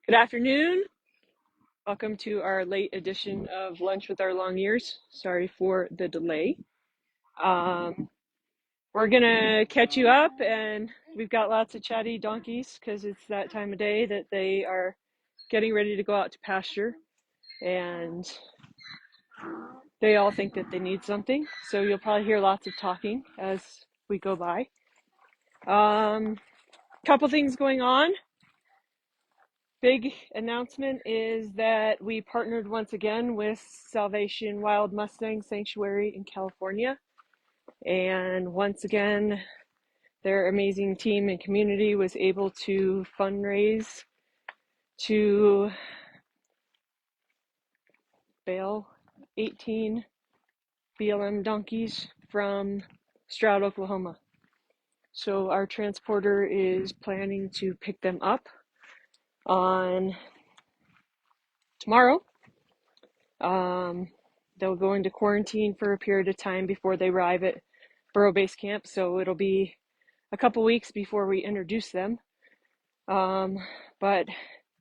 Good afternoon. Welcome to our late edition of Lunch with Our Long Ears. Sorry for the delay. We're gonna catch you up, and we've got lots of chatty donkeys because it's that time of day that they are getting ready to go out to pasture, and they all think that they need something. So you'll probably hear lots of talking as we go by. Couple things going on. Big announcement is that we partnered once again with Salvation Wild Mustang Sanctuary in California. And once again, their amazing team and community was able to fundraise to bail 18 BLM donkeys from Stroud, Oklahoma. So our transporter is planning to pick them up on tomorrow. They'll go into quarantine for a period of time before they arrive at Burro Base Camp, so it'll be a couple weeks before we introduce them. But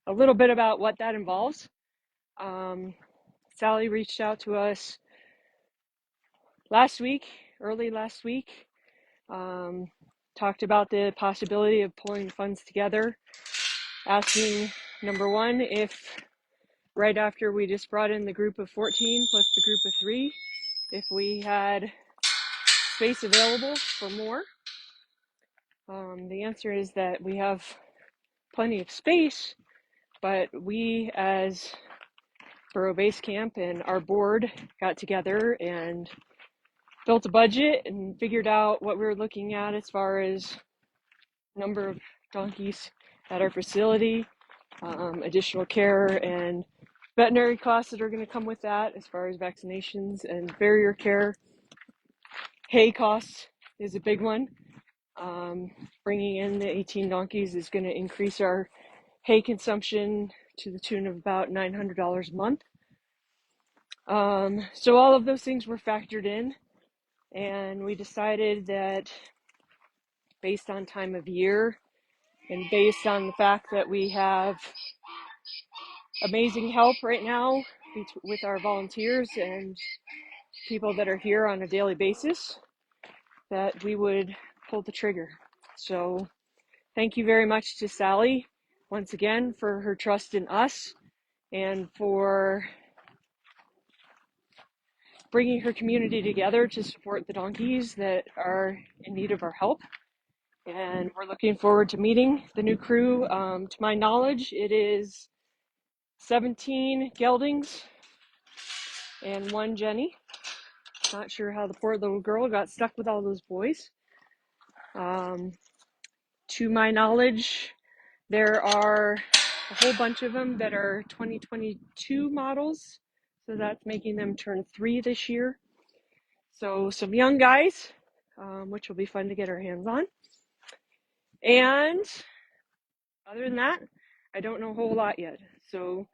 a little bit about what that involves. Sally reached out to us early last week, talked about the possibility of pulling funds together, asking, number one, if right after we just brought in the group of 14 plus the group of 3, if we had space available for more. The answer is that we have plenty of space, but we as Burro Base Camp and our board got together and built a budget and figured out what we were looking at as far as number of donkeys at our facility, additional care and veterinary costs that are going to come with that as far as vaccinations and farrier care. Hay costs is a big one. Bringing in the 18 donkeys is going to increase our hay consumption to the tune of about $900 a month. So all of those things were factored in, and we decided that based on time of year and based on the fact that we have amazing help right now with our volunteers and people that are here on a daily basis, that we would pull the trigger. So thank you very much to Sally once again for her trust in us and for bringing her community together to support the donkeys that are in need of our help. And we're looking forward to meeting the new crew. To my knowledge, it is 17 geldings and 1 Jenny. Not sure how the poor little girl got stuck with all those boys. To my knowledge, there are a whole bunch of them that are 2022 models. So that's making them turn 3 this year. So some young guys, which will be fun to get our hands on. And other than that, I don't know a whole lot yet. So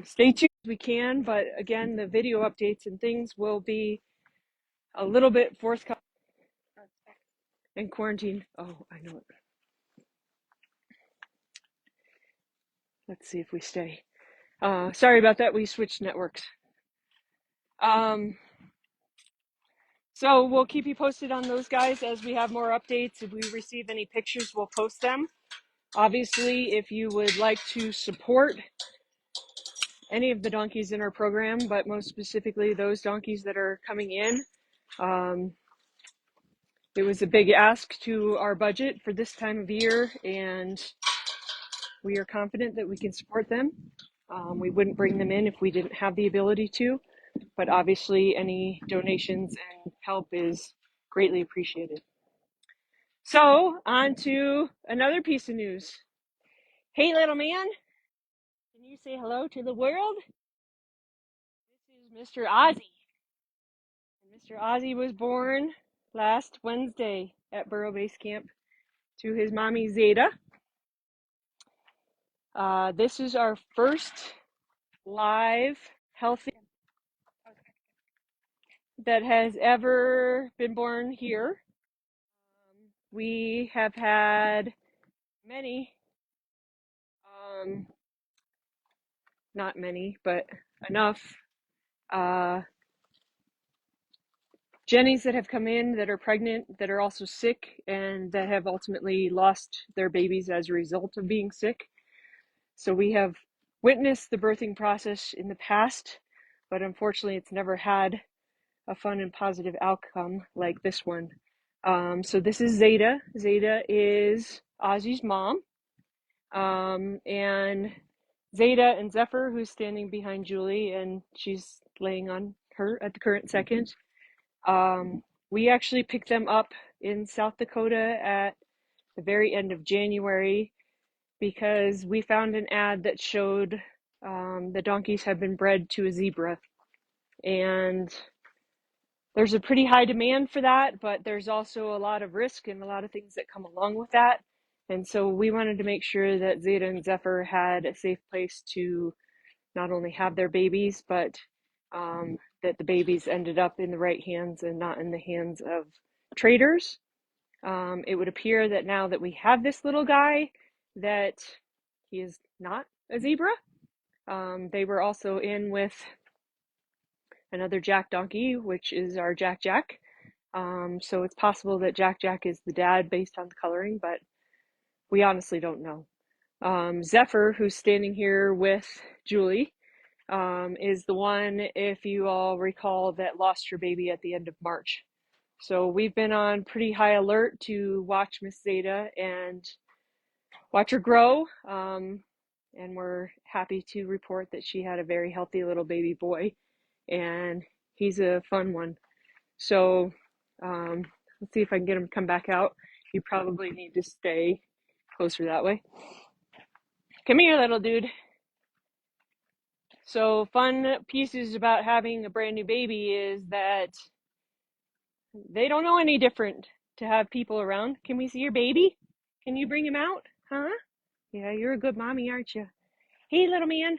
stay tuned as we can. But again, the video updates and things will be a little bit forthcoming. And quarantine. Oh, I know it. Let's see if we stay. Sorry about that. We switched networks. So we'll keep you posted on those guys as we have more updates. If we receive any pictures, we'll post them. Obviously, if you would like to support any of the donkeys in our program, but most specifically those donkeys that are coming in, it was a big ask to our budget for this time of year, and we are confident that we can support them. We wouldn't bring them in if we didn't have the ability to, but obviously any donations and help is greatly appreciated. So on to another piece of news. Hey, little man, can you say hello to the world? This is Mr. Ozzy. And Mr. Ozzy was born last Wednesday at Burro Base Camp to his mommy Zeta. This is our first live healthy that has ever been born here. We have had many not many, but enough Jennies that have come in that are pregnant, that are also sick, and that have ultimately lost their babies as a result of being sick. So we have witnessed the birthing process in the past, but unfortunately it's never had a fun and positive outcome like this one. So this is Zeta. Zeta is Ozzy's mom. And Zeta and Zephyr, who's standing behind Julie, and she's laying on her at the current second. We actually picked them up in South Dakota at the very end of January because we found an ad that showed the donkeys had been bred to a zebra. And there's a pretty high demand for that, but there's also a lot of risk and a lot of things that come along with that. And so we wanted to make sure that Zeta and Zephyr had a safe place to not only have their babies, but that the babies ended up in the right hands and not in the hands of traders. It would appear that now that we have this little guy, that he is not a zebra. They were also in with another Jack donkey, which is our Jack Jack. So it's possible that Jack Jack is the dad based on the coloring, but we honestly don't know. Zephyr, who's standing here with Julie, is the one, if you all recall, that lost her baby at the end of March. So we've been on pretty high alert to watch Miss Zeta and watch her grow. And we're happy to report that she had a very healthy little baby boy, and he's a fun one. So let's see if I can get him to come back out. You probably need to stay closer that way. Come here, little dude. So fun pieces about having a brand new baby is that they don't know any different to have people around. Can we see your baby? Can you bring him out? Huh? Yeah, you're a good mommy, aren't you? Hey, little man.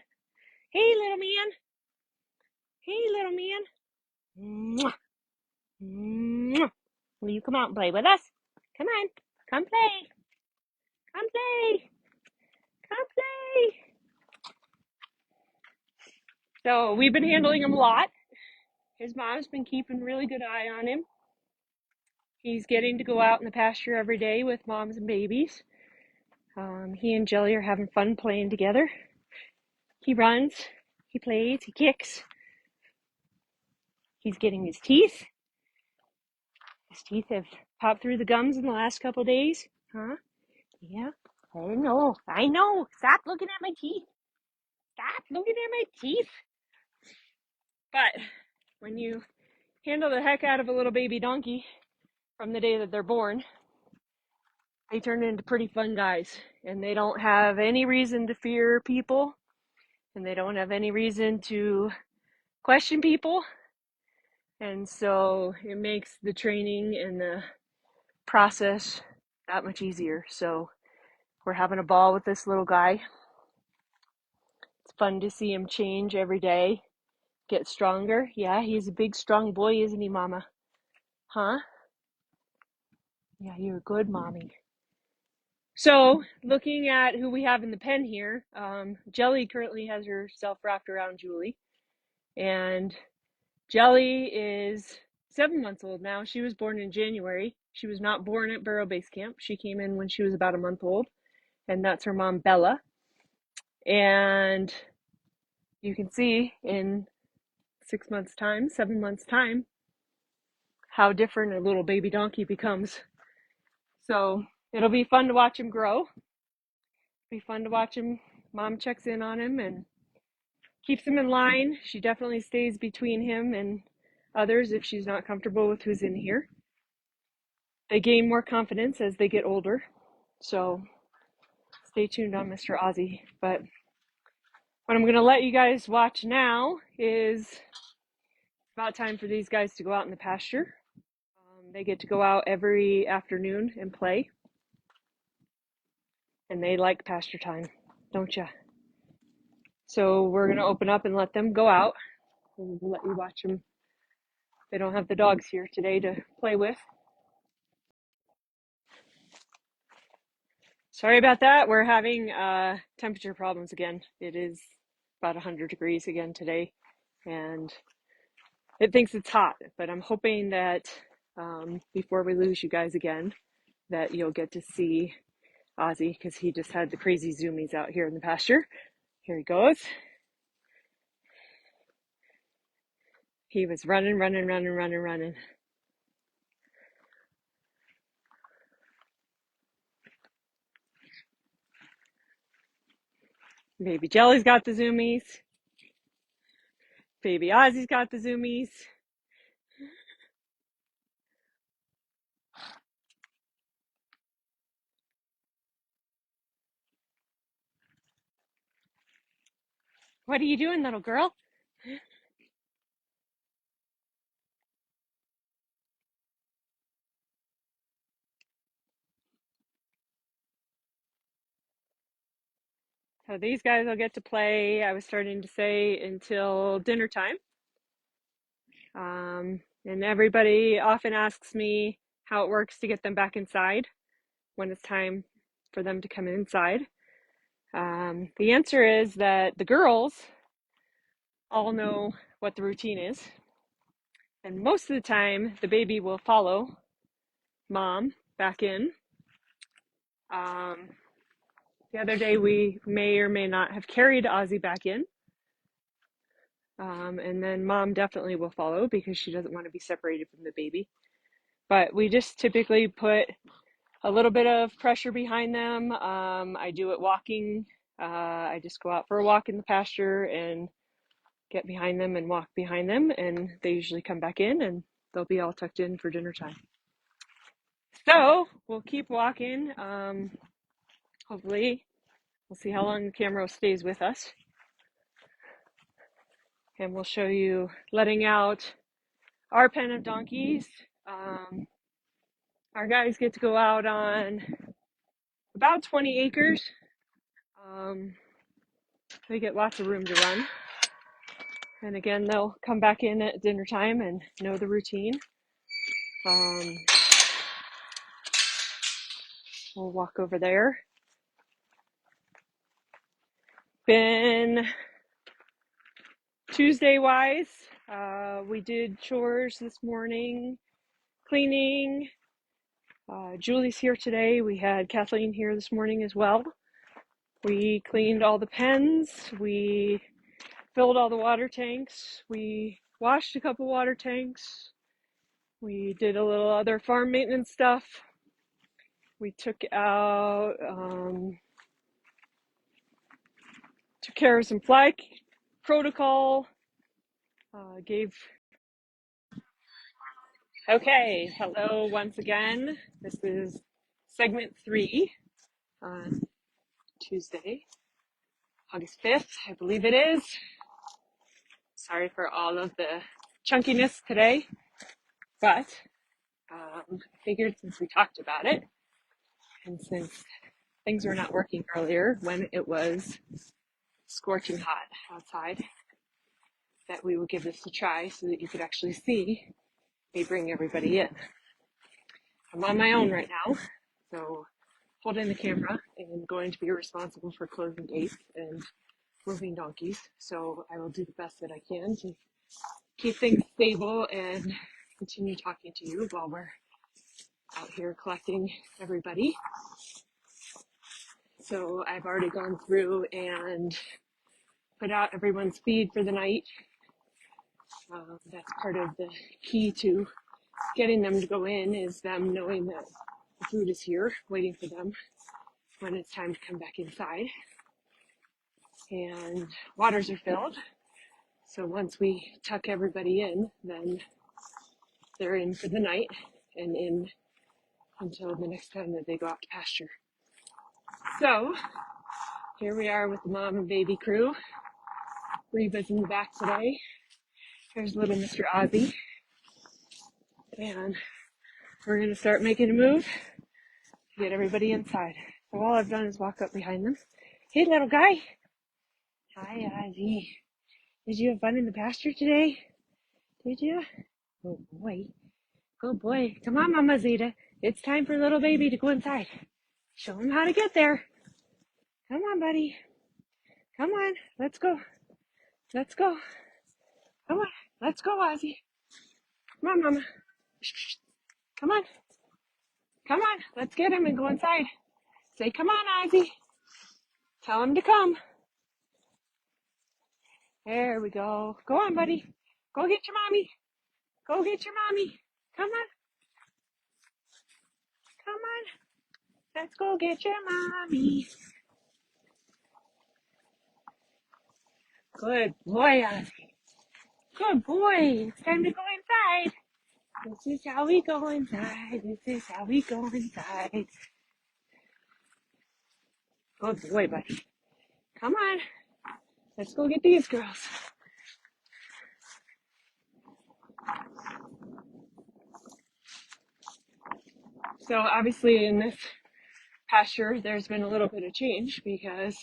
Hey, little man. Hey, little man. Mwah. Mwah. Will you come out and play with us? Come on. Come play. Come play. Come play. So we've been handling him a lot. His mom's been keeping a really good eye on him. He's getting to go out in the pasture every day with moms and babies. He and Jelly are having fun playing together. He runs, he plays, he kicks. He's getting his teeth. His teeth have popped through the gums in the last couple of days. Huh? Yeah. I know. Stop looking at my teeth. Stop looking at my teeth. But when you handle the heck out of a little baby donkey from the day that they're born, they turn into pretty fun guys. And they don't have any reason to fear people. And they don't have any reason to question people. And so it makes the training and the process that much easier. So we're having a ball with this little guy. It's fun to see him change every day, get stronger. Yeah, he's a big, strong boy, isn't he, Mama? Huh? Yeah, you're a good mommy. So looking at who we have in the pen here, Jelly currently has herself wrapped around Julie. And Jelly is 7 months old now. She was born in January. She was not born at Burro Base Camp. She came in when she was about a month old, and that's her mom, Bella. And you can see in 6 months' time, 7 months' time, how different a little baby donkey becomes. So it'll be fun to watch him grow. It'll be fun to watch him. Mom checks in on him and keeps him in line. She definitely stays between him and others if she's not comfortable with who's in here. They gain more confidence as they get older. So stay tuned on Mr. Ozzy. But what I'm going to let you guys watch now is about time for these guys to go out in the pasture. They get to go out every afternoon and play. And they like pasture time, don't ya? So we're going to open up and let them go out. We'll let you watch them. They don't have the dogs here today to play with. Sorry about that. We're having temperature problems again. It is about 100 degrees again today, and it thinks it's hot, but I'm hoping that before we lose you guys again, that you'll get to see Ozzy, because he just had the crazy zoomies out here in the pasture. Here he goes. He was running. Baby Jelly's got the zoomies. Baby Ozzy's got the zoomies. What are you doing, little girl? So these guys will get to play, I was starting to say, until dinner time. And everybody often asks me how it works to get them back inside when it's time for them to come inside. The answer is that the girls all know what the routine is. And most of the time, the baby will follow mom back in. The other day, we may or may not have carried Ozzy back in. And then mom definitely will follow because she doesn't want to be separated from the baby. But we just typically put a little bit of pressure behind them. I do it walking. I just go out for a walk in the pasture and get behind them and walk behind them, and they usually come back in and they'll be all tucked in for dinner time. So we'll keep walking. Hopefully, we'll see how long the camera stays with us. And we'll show you letting out our pen of donkeys. Our guys get to go out on about 20 acres. They get lots of room to run. And again, they'll come back in at dinner time and know the routine. We'll walk over there. Been Tuesday-wise, we did chores this morning, cleaning. Julie's here today. We had Kathleen here this morning as well. We cleaned all the pens. We filled all the water tanks. We washed a couple water tanks. We did a little other farm maintenance stuff. We took care of some fly protocol. Okay, hello once again. This is segment 3 on Tuesday, August 5th, I believe it is. Sorry for all of the chunkiness today, but I figured since we talked about it, and since things were not working earlier when it was scorching hot outside, that we would give this a try so that you could actually see me bring everybody in. I'm on my own right now, so holding the camera and going to be responsible for closing gates and moving donkeys. So I will do the best that I can to keep things stable and continue talking to you while we're out here collecting everybody. So I've already gone through and put out everyone's feed for the night. That's part of the key to getting them to go in, is them knowing that the food is here waiting for them when it's time to come back inside. And waters are filled. So once we tuck everybody in, then they're in for the night and in until the next time that they go out to pasture. So here we are with the mom and baby crew. Reba's in the back today. Here's little Mr. Ozzy. And we're going to start making a move to get everybody inside. So all I've done is walk up behind them. Hey, little guy. Hi, Ozzy. Did you have fun in the pasture today? Did you? Oh, boy. Good boy. Come on, Mama Zeta. It's time for little baby to go inside. Show him how to get there. Come on, buddy. Come on. Let's go. Let's go. Come on. Let's go, Ozzy. Come on, Mama. Come on. Come on. Let's get him and go inside. Say, come on, Ozzy. Tell him to come. There we go. Go on, buddy. Go get your mommy. Go get your mommy. Come on. Come on. Let's go get your mommy. Good boy, Ozzy. Good boy. It's time to go inside. This is how we go inside. This is how we go inside. Good boy, buddy. Come on. Let's go get these girls. So obviously in this pasture, there's been a little bit of change because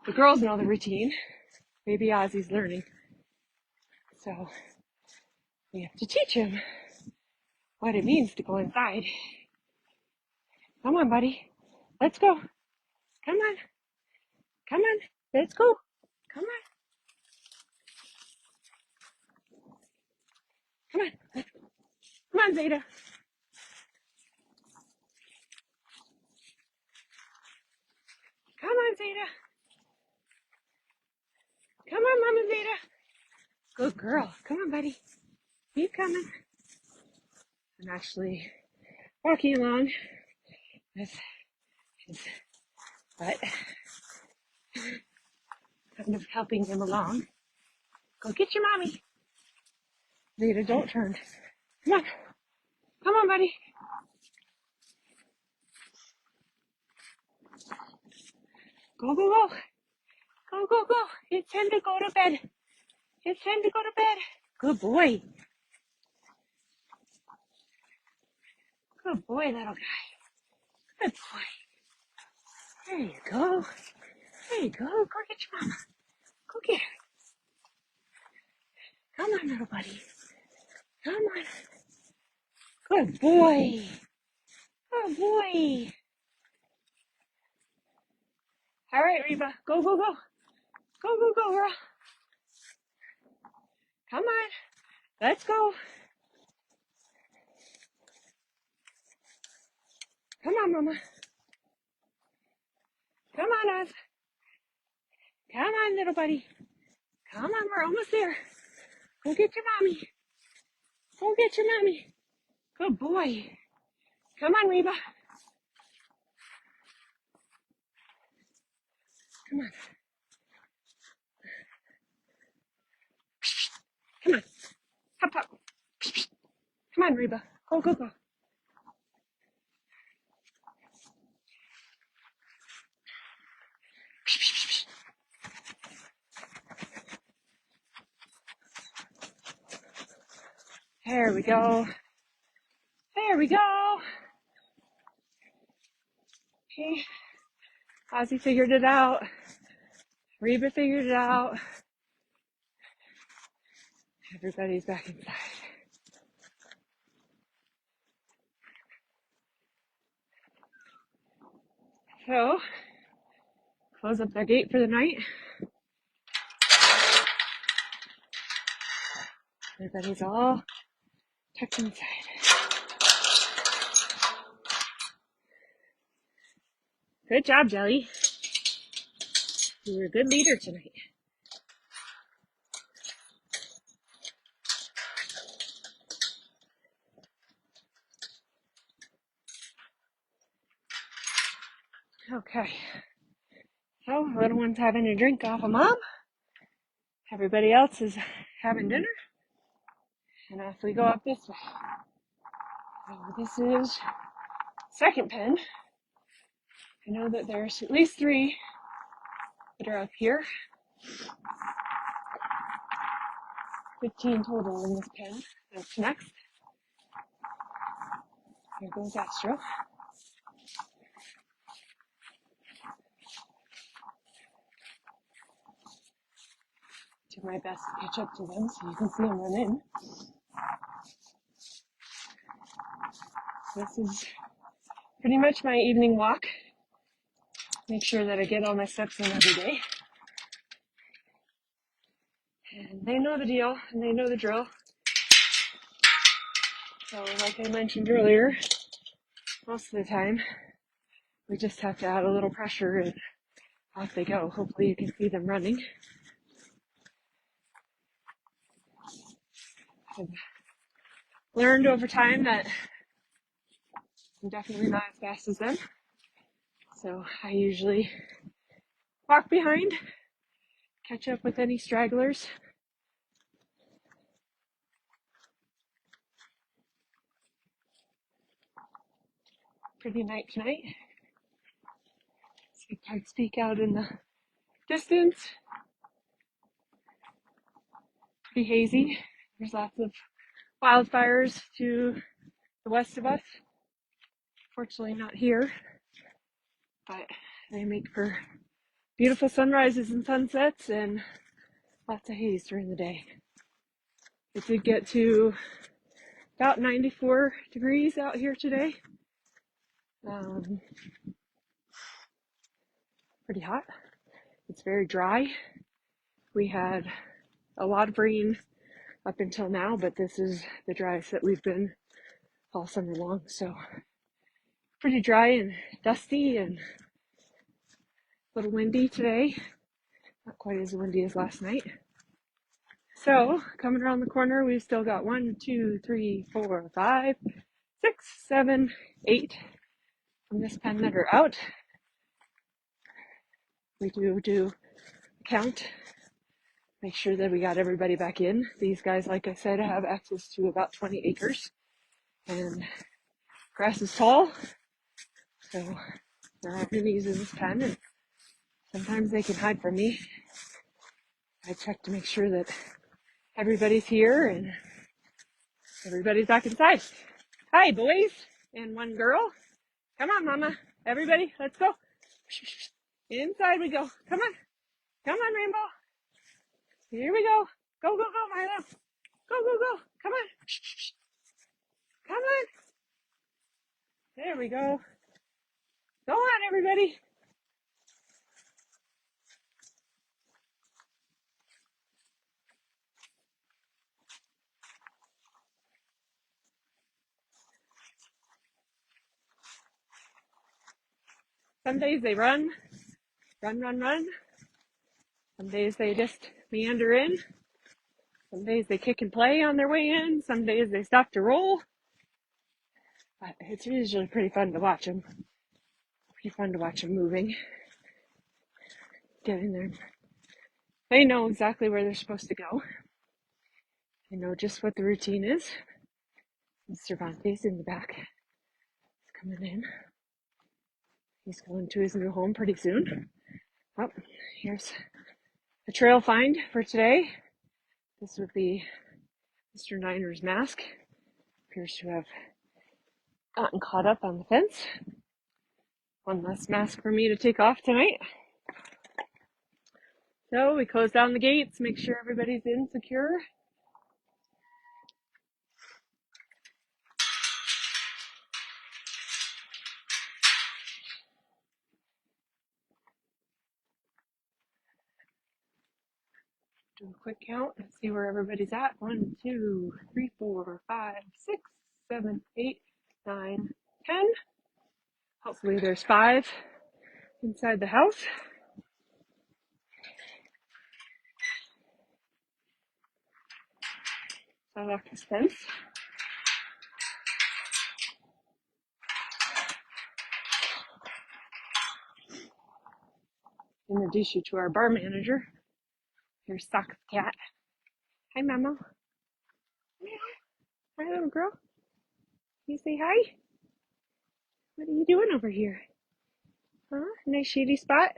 the girls know the routine. Maybe Ozzy's learning. So we have to teach him what it means to go inside. Come on, buddy. Let's go. Come on. Come on. Let's go. Come on. Come on. Come on, Zeta. Come on, Zeta. Come on, Mama Zeta. Good girl. Come on, buddy. Keep coming. I'm actually walking along with his butt, kind of helping him along. Go get your mommy. Zeta, don't turn. Come on. Come on, buddy. Go, go, go. Go, go, go. It's time to go to bed. It's time to go to bed. Good boy. Good boy, little guy. Good boy. There you go. There you go. Go get your mama. Go get her. Come on, little buddy. Come on. Good boy. Good boy. All right, Reba. Go, go, go. Go, go, go, girl. Come on. Let's go. Come on, Mama. Come on, Oz. Come on, little buddy. Come on, we're almost there. Go get your mommy. Go get your mommy. Good boy. Come on, Reba. Come on. Come on. Hop, hop. Come on, Reba. Go, go, go. There we go. There we go. Okay. Ozzy figured it out. Reba figured it out. Everybody's back inside. So, close up their gate for the night. Everybody's all tucked inside. Good job, Jelly. You were a good leader tonight. Okay. So, little one's having a drink off of Mom. Everybody else is having dinner. And off we go up this way. So this is second pen. I know that there's at least 3 that are up here. 15 total in this pen. That's next. Here goes Astro. Do my best to catch up to them so you can see them run in. This is pretty much my evening walk. Make sure that I get all my steps in every day. they know the deal and they know the drill. So like I mentioned earlier, most of the time we just have to add a little pressure and off they go. Hopefully you can see them running. I've learned over time that I'm definitely not as fast as them. So I usually walk behind, catch up with any stragglers. Pretty night tonight. See Pikes Peak out in the distance. Pretty hazy. There's lots of wildfires to the west of us. Fortunately not here, but they make for beautiful sunrises and sunsets and lots of haze during the day. It did get to about 94 degrees out here today. Pretty hot. It's very dry. We had a lot of rain up until now, but this is the driest that we've been all summer long. So pretty dry and dusty and a little windy today. Not quite as windy as last night. So coming around the corner, we've still got 1, 2, 3, 4, 5, 6, 7, 8 from this pen that are out. We do count, make sure that we got everybody back in. These guys, like I said, have access to about 20 acres and grass is tall, so they're on their knees in this pen and sometimes they can hide from me. I check to make sure that everybody's here and everybody's back inside. Hi, boys and one girl. Come on, mama. Everybody, let's go. Inside we go. Come on. Come on, Rainbow. Here we go. Go, go, go, Milo. Go, go, go. Come on. Come on. There we go. Go on, everybody. Some days they run. Some days they just meander in. Some days they kick and play on their way in. Some days they stop to roll. But it's usually pretty fun to watch them. Pretty fun to watch them moving. Getting there. They know exactly where they're supposed to go. They know just what the routine is. Cervantes in the back is coming in. He's going to his new home pretty soon. Oh, here's a trail find for today. This would be Mr. Niner's mask. Appears to have gotten caught up on the fence. One less mask for me to take off tonight. So we close down the gates, make sure everybody's in secure. Do a quick count and see where everybody's at. 1, 2, 3, 4, 5, 6, 7, 8, 9, 10. Hopefully there's 5 inside the house. So I locked this fence. Introduce you to our bar manager. Here's Sock's cat. Hi, Mama. Hi, little girl. Can you say hi? What are you doing over here? Huh? Nice shady spot.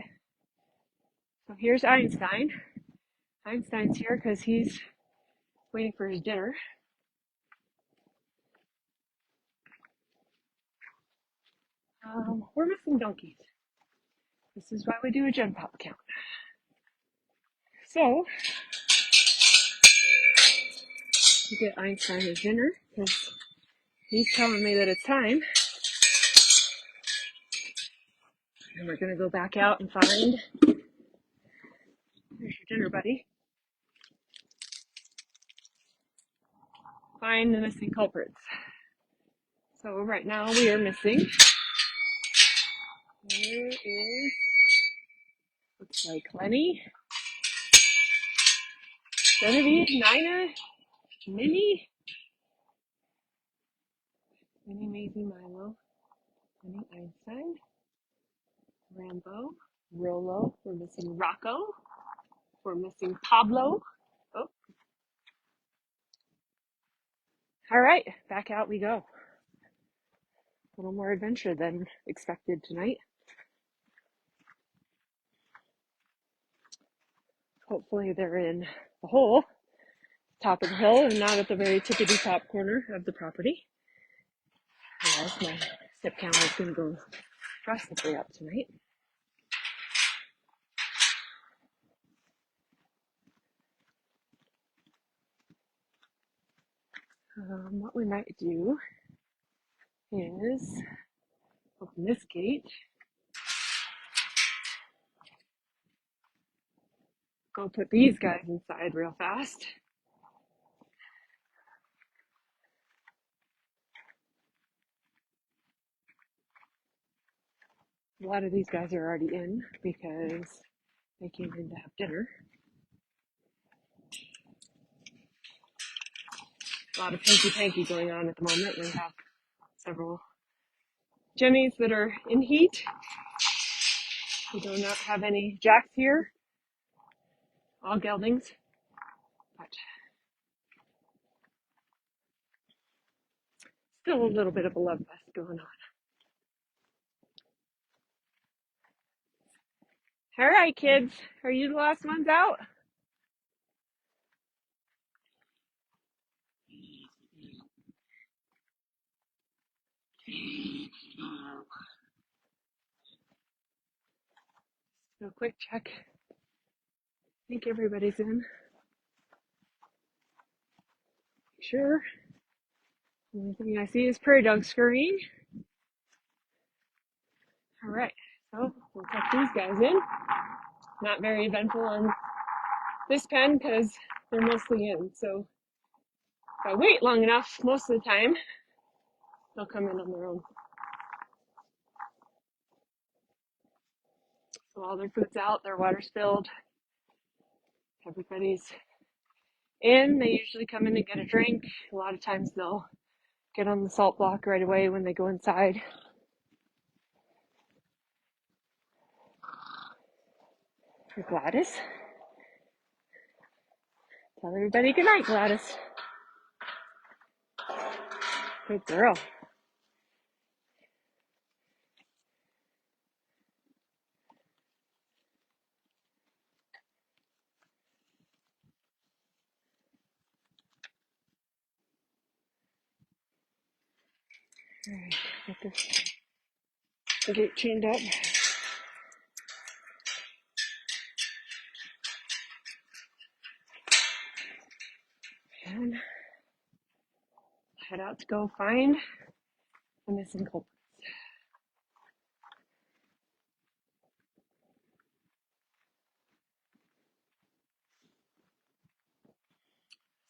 So here's Einstein. Einstein's here because he's waiting for his dinner. We're missing donkeys. This is why we do a gen pop count. So, we get Einstein his dinner because he's telling me that it's time. And we're going to go back out and find, there's your dinner, buddy. find the missing culprits. So right now we are missing, there is, looks like Lenny, Genevieve, Nina, Minnie, Maisie, Milo, Minnie Einstein, Rambo, Rolo, we're missing Rocco, we're missing Pablo. Oh, all right, back out we go. A little more adventure than expected tonight. Hopefully they're in the hole, top of the hill, and not at the very tippity top corner of the property. Otherwise my step count is going to go drastically up tonight. What we might do is open this gate, go put these guys inside real fast. A lot of these guys are already in because they came in to have dinner. A lot of hanky-panky going on at the moment. We have several jimmies that are in heat. We do not have any jacks here, all geldings, but still a little bit of a love fest going on. All right, kids, are you the last ones out? So quick check. I think everybody's in. Sure. The only thing I see is prairie dogs scurrying. All right, so we'll tuck these guys in. Not very eventful on this pen because they're mostly in. So if I wait long enough, most of the time, they'll come in on their own. So all their food's out, their water's filled, everybody's in. They usually come in and get a drink. A lot of times they'll get on the salt block right away when they go inside. For Gladys. Tell everybody good night, Gladys. Good girl. All right, get this gate chained up. And head out to go find the missing culprits.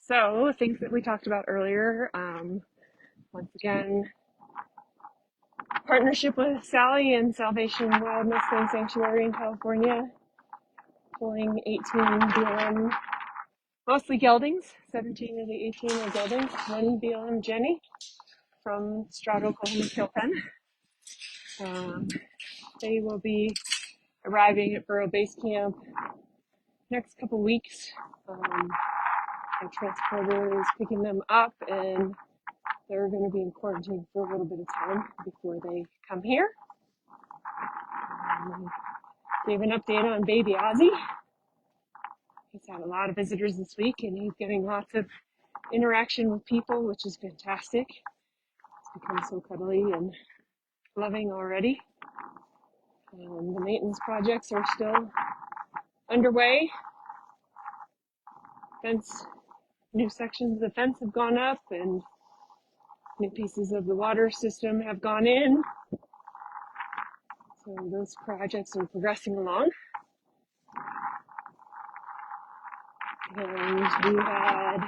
So, things that we talked about earlier, once again, partnership with Sally and Salvation Wilderness and Sanctuary in California, pulling 18 BLM, mostly geldings, 17 of the 18 are geldings, one BLM Jenny from Stroud, Oklahoma kill pen. They will be arriving at Burro Base Camp next couple weeks. Our transporter is picking them up and they're going to be in quarantine for a little bit of time before they come here. Gave an update on baby Ozzy. He's had a lot of visitors this week and he's getting lots of interaction with people, which is fantastic. He's become so cuddly and loving already. The maintenance projects are still underway. New sections of the fence have gone up and new pieces of the water system have gone in. So those projects are progressing along. And we had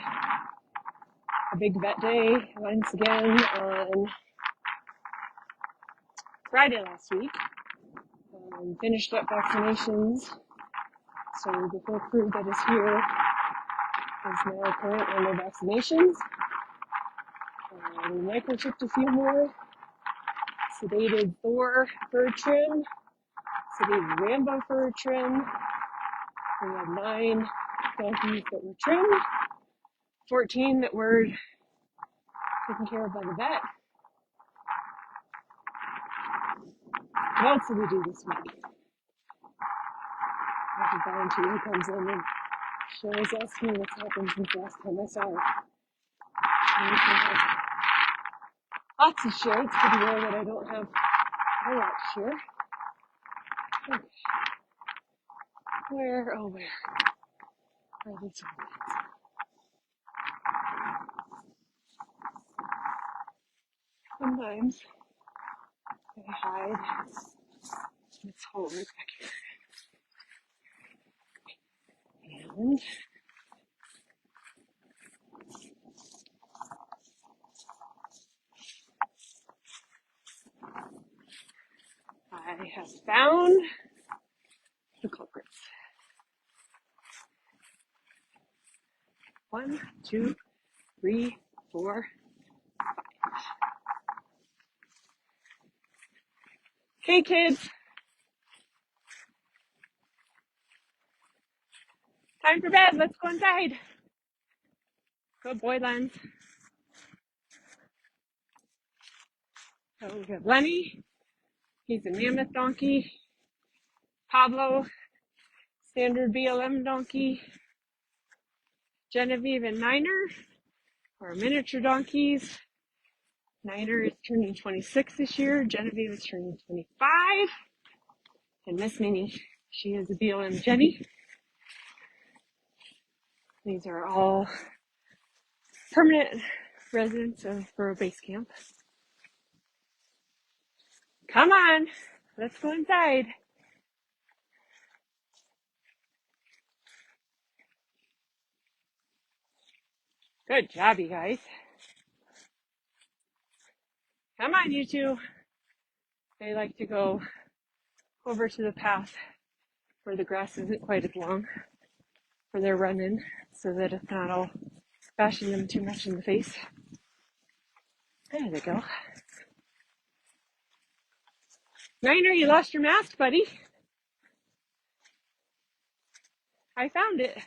a big vet day once again on Friday last week. Finished up vaccinations, so the whole crew that is here is now current on their vaccinations. We microchipped a few more, sedated Thor fur trim, sedated Rambo fur trim. We have 9 donkeys that were trimmed, 14 that were taken care of by the vet. What else did we do this week? I have a volunteer who comes in and shows us what's happened since last time I saw her. Lots to share. It's pretty rare that I don't have a lot to share. Okay. Where? Oh, where? I did some things. Sometimes I hide this hole right back here. And I have found the culprits. 1, 2, 3, 4, 5. Okay, kids. Time for bed. Let's go inside. Good boy, Lens. So we have Lenny. He's a mammoth donkey. Pablo, standard BLM donkey. Genevieve and Niner are miniature donkeys. Niner is turning 26 this year. Genevieve is turning 25. And Miss Minnie, she is a BLM Jenny. These are all permanent residents of Burro Base Camp. Come on, let's go inside. Good job, you guys. Come on, you two. They like to go over to the path where the grass isn't quite as long for their run-in, so that it's not all bashing them too much in the face. There they go. Niner, you lost your mask, buddy. I found it.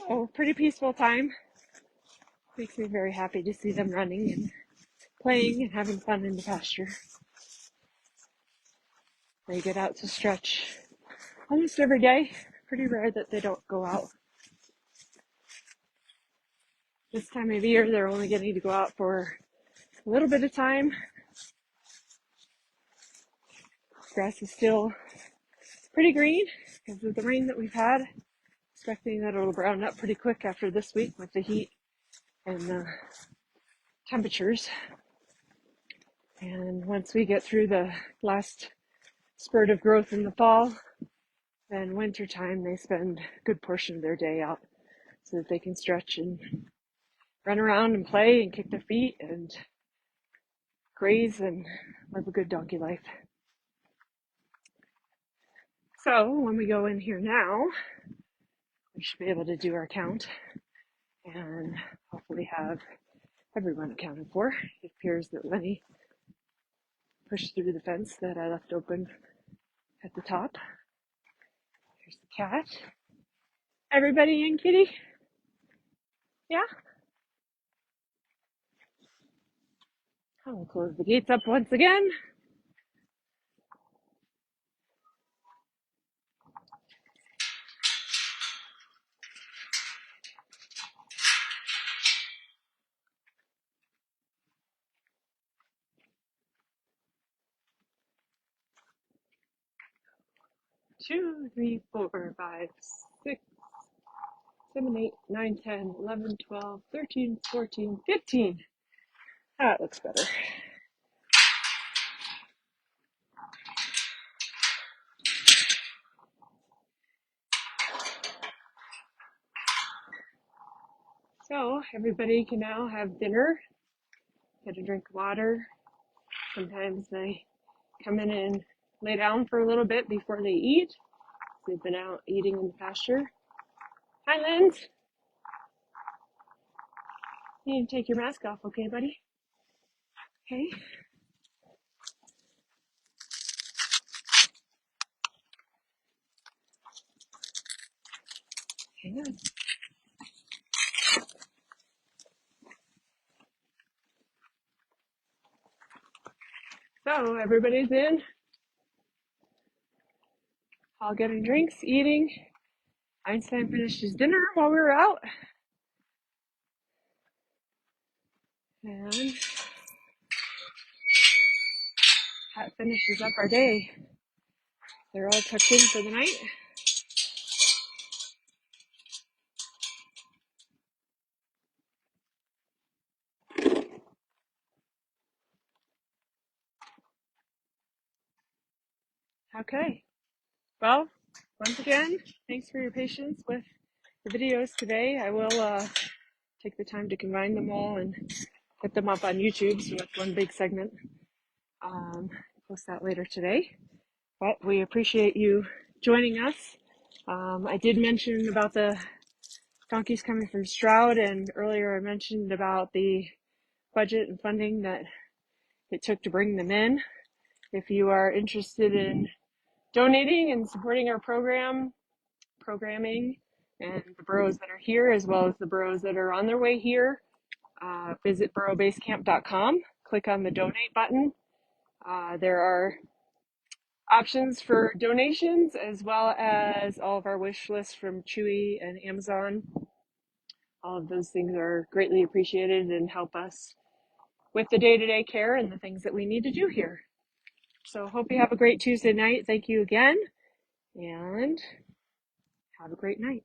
Oh, pretty peaceful time. Makes me very happy to see them running and playing and having fun in the pasture. They get out to stretch almost every day. Pretty rare that they don't go out. This time of year, they're only getting to go out for a little bit of time. Grass is still pretty green because of the rain that we've had. Expecting that it'll brown up pretty quick after this week with the heat and the temperatures. And once we get through the last spurt of growth in the fall, then winter time they spend a good portion of their day out so that they can stretch and run around and play and kick their feet and graze and live a good donkey life. So when we go in here now, we should be able to do our count and hopefully have everyone accounted for. It appears that Lenny pushed through the fence that I left open at the top. Here's the cat. Everybody in, kitty? Yeah? I will close the gates up once again. Two, 3, 4, 5, 6, 7, 8, 9, 10, 11, 12, 13, 14, 15. That looks better. everybody can now have dinner, get a drink of water. Sometimes they come in and lay down for a little bit before they eat. They've been out eating in the pasture. Hi, Linz. You need to take your mask off, okay, buddy? Okay. Hang on. So everybody's in, all getting drinks, eating. Einstein finished his dinner while we were out. And that finishes up our day. They're all tucked in for the night. Okay. Well, once again, thanks for your patience with the videos today. I will take the time to combine them all and put them up on YouTube, so that's one big segment. Post that later today. But we appreciate you joining us. I did mention about the donkeys coming from Stroud, and earlier I mentioned about the budget and funding that it took to bring them in. If you are interested in donating and supporting our programming, and the burros that are here, as well as the burros that are on their way here, visit burrobasecamp.com, click on the donate button. There are options for donations, as well as all of our wish lists from Chewy and Amazon. All of those things are greatly appreciated and help us with the day-to-day care and the things that we need to do here. So hope you have a great Tuesday night. Thank you again, and have a great night.